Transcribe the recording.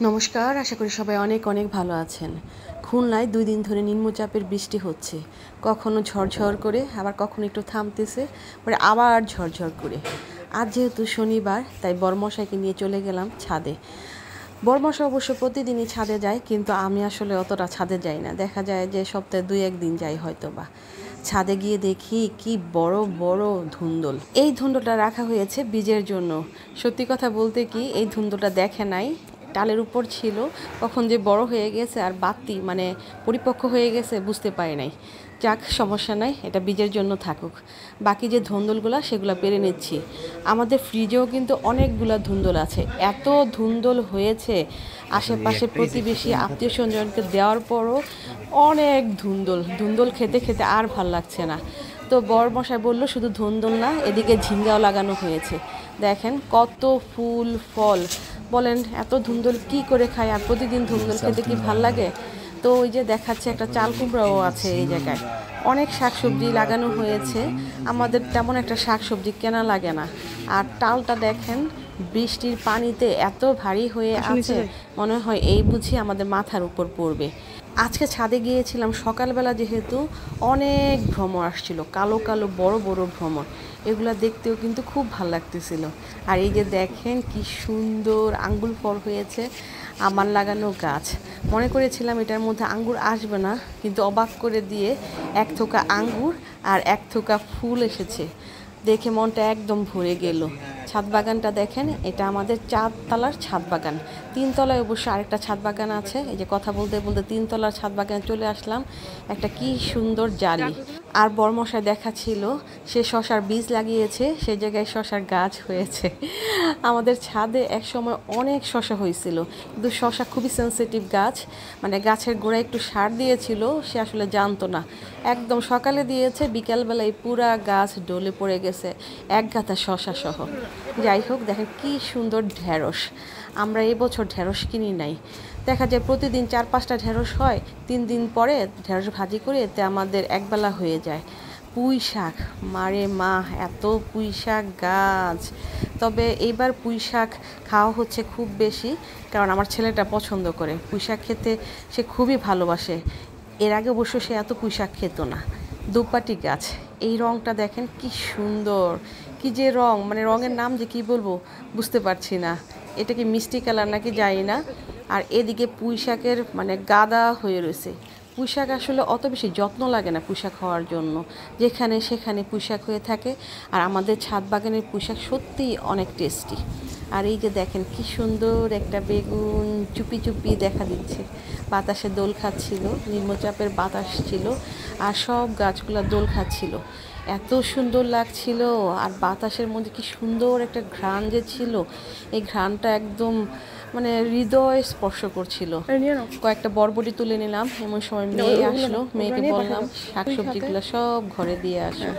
নমস্কার, আশা করি সবাই অনেক অনেক ভালো আছেন। খুলনায় 2 দিন ধরে নিম্নচাপের বৃষ্টি হচ্ছে। কখনো ঝরঝর করে, আবার কখনো একটু থামতেছে, পরে আবার ঝরঝর করে। আজ যেহেতু শনিবার, তাই বরমশাইকে নিয়ে চলে গেলাম ছাদে। বরমশাই অবশ্য প্রতিদিনই ছাদে যায়, কিন্তু আমি আসলে অতটা ছাদে যাই না। দেখা যায় যে সপ্তাহে 2-1 দিন যাই হয়তো বা। ছাদে গিয়ে দেখি কি বড় বড় ধুন্দল। এই ধুন্দলটা রাখা হয়েছে বীজের জন্য। সত্যি কথা বলতে কি, এই ধুন্দলটা দেখে নাই, ডালের উপর ছিল, কখন যে বড় হয়ে গেছে আর বাতি মানে পরিপক্ক হয়ে গেছে বুঝতে পারি নাই। যাক, সমস্যা নাই, এটা বীজের জন্য থাকুক। বাকি যে ধুন্দলগুলা সেগুলো পেরে নিচ্ছি। আমাদের ফ্রিজেও কিন্তু অনেকগুলা ধুন্দল আছে। এত ধুন্দল হয়েছে, আশেপাশে প্রতিবেশী আত্মীয় স্বজনকে দেওয়ার পরও অনেক ধুন্দল খেতে খেতে আর ভাল লাগছে না। তো বরমশাই বলল শুধু ধুন্দল না, এদিকে ঝিঙ্গাও লাগানো হয়েছে। দেখেন কত ফুল ফল। বলেন এত ধুন্দল কি করে খায়, আর প্রতিদিন ধুন্দল খেতে কি ভাল লাগে? তো ওই যে দেখাচ্ছে একটা চাল কুমড়াও আছে এই জায়গায়। অনেক শাকসবজি লাগানো হয়েছে। আমাদের তেমন একটা শাকসবজি কেনা লাগে না। আর টালটা দেখেন বৃষ্টির পানিতে এত ভারী হয়ে আছে, মনে হয় এই বুঝি আমাদের মাথার উপর পড়বে। আজকে ছাদে গিয়েছিলাম সকালবেলা, যেহেতু অনেক ভ্রমর আসছিল, কালো কালো বড় বড় ভ্রমর। এগুলো দেখতেও কিন্তু খুব ভালো লাগতেছিল। আর এই যে দেখেন কি সুন্দর আঙ্গুর ফল হয়েছে আমার লাগানো গাছ। মনে করেছিলাম এটার মধ্যে আঙ্গুর আসবে না, কিন্তু অবাক করে দিয়ে 1 থোকা আঙ্গুর আর 1 থোকা ফুল এসেছে। দেখে মনটা একদম ভরে গেল। ছাদ বাগানটা দেখেন, এটা আমাদের 4 তলার ছাদ বাগান। 3 তলায় অবশ্য আরেকটা ছাদ বাগান আছে। এই যে কথা বলতে বলতে 3 তলার ছাদ বাগানে চলে আসলাম। একটা কি সুন্দর জালি। আর বরমশাই দেখাচ্ছিল সে শশার বীজ লাগিয়েছে, সে জায়গায় শশার গাছ হয়েছে। আমাদের ছাদে এক সময় অনেক শশা হয়েছিল, কিন্তু শশা খুবই সেন্সিটিভ গাছ, মানে গাছের গোড়ায় একটু সার দিয়েছিল, সে আসলে জানতো না। একদম সকালে দিয়েছে, বিকালবেলায় পুরা গাছ ডলে পড়ে গেছে, এক গাঁথা শশা সহ। যাই হোক, দেখেন কি সুন্দর ঢেঁড়স। আমরা এবছর ঢেঁড়স কিনি নাই। দেখা যায় প্রতিদিন 4-5টা ঢেঁড়স হয়, 3 দিন পরে ঢেঁড়স ভাজি করে এতে আমাদের একবেলা হয়ে যায়। পুঁই শাক, মারে মা, এত পুঁই শাক গাছ। তবে এইবার পুঁই শাক খাওয়া হচ্ছে খুব বেশি, কারণ আমার ছেলেটা পছন্দ করে পুঁই শাক খেতে, সে খুবই ভালোবাসে। এর আগে অবশ্য সে এত পুঁই শাক খেত না। দুপাটি গাছ, এই রঙটা দেখেন কি সুন্দর, কি যে রং, মানে রঙের নাম যে কি বলবো বুঝতে পারছি না। এটা কি মিষ্টি কালার নাকি জানি না। আর এদিকে পুঁই শাকের মানে গাদা হয়ে রয়েছে। পুঁই শাক আসলে অত বেশি যত্ন লাগে না পুঁই শাক হওয়ার জন্য, যেখানে সেখানে পুঁই শাক হয়ে থাকে। আর আমাদের ছাদ বাগানের পুঁই শাক সত্যিই অনেক টেস্টি। আর এই যে দেখেন কি সুন্দর একটা বেগুন চুপি চুপি দেখা দিচ্ছে, বাতাসে দোল খাচ্ছিল, নিম্নচাপের বাতাস ছিল আর সব গাছগুলো দোল খাচ্ছিল। এত সুন্দর লাগছিল, আর বাতাসের মধ্যে কি সুন্দর একটা ঘ্রাণ যে ছিল, এই ঘ্রাণটা একদম মানে হৃদয় স্পর্শ করছিল। কয়েকটা বরবটি তুলে নিলাম, এমন সময় মেয়ে আসলো, মেয়েকে বললাম শাকসবজিগুলো সব ঘরে দিয়ে আসো।